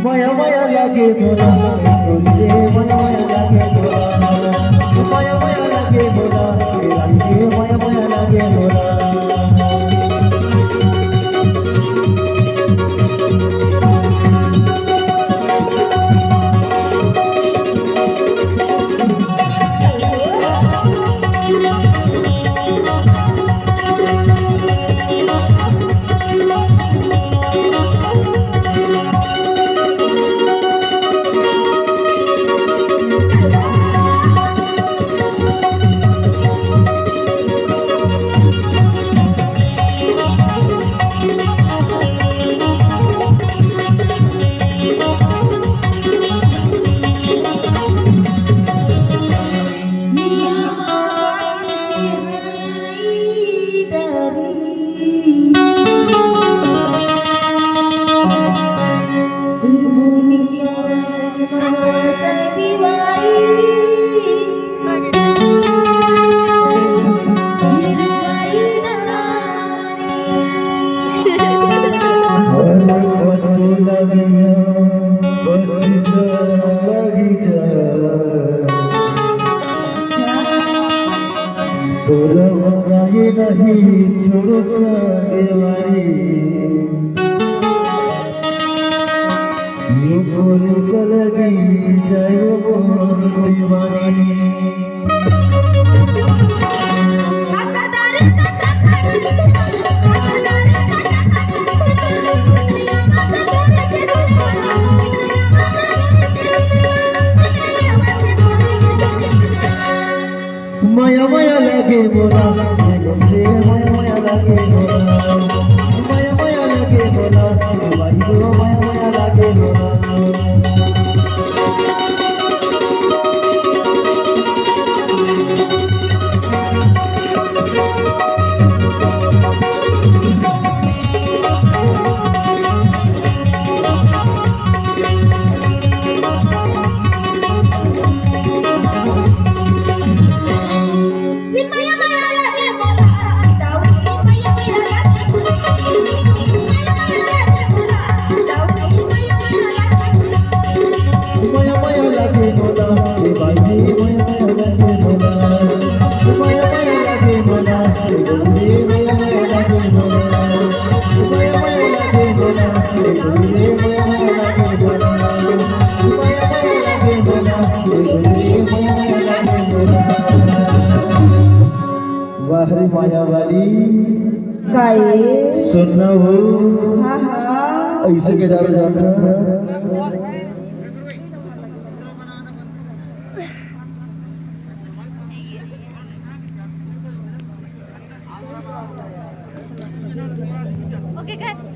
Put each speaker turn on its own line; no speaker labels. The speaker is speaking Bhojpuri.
माया माया लागे मोला रे माया माया लागे मोला माया माया लागे मोला रे माया माया लागे मोला नहीं छोड़ो सगेवारी ये बोले चलगी जायो बोल दीवानी माया माया लगे बोला माया माया लगे बोला माया माया लगे बोला भाई दो माया माया लगे बोला वाहरी माया वाली
काय
सुनना हो
हाँ हाँ
ऐसे के दारू जाता
ओके काय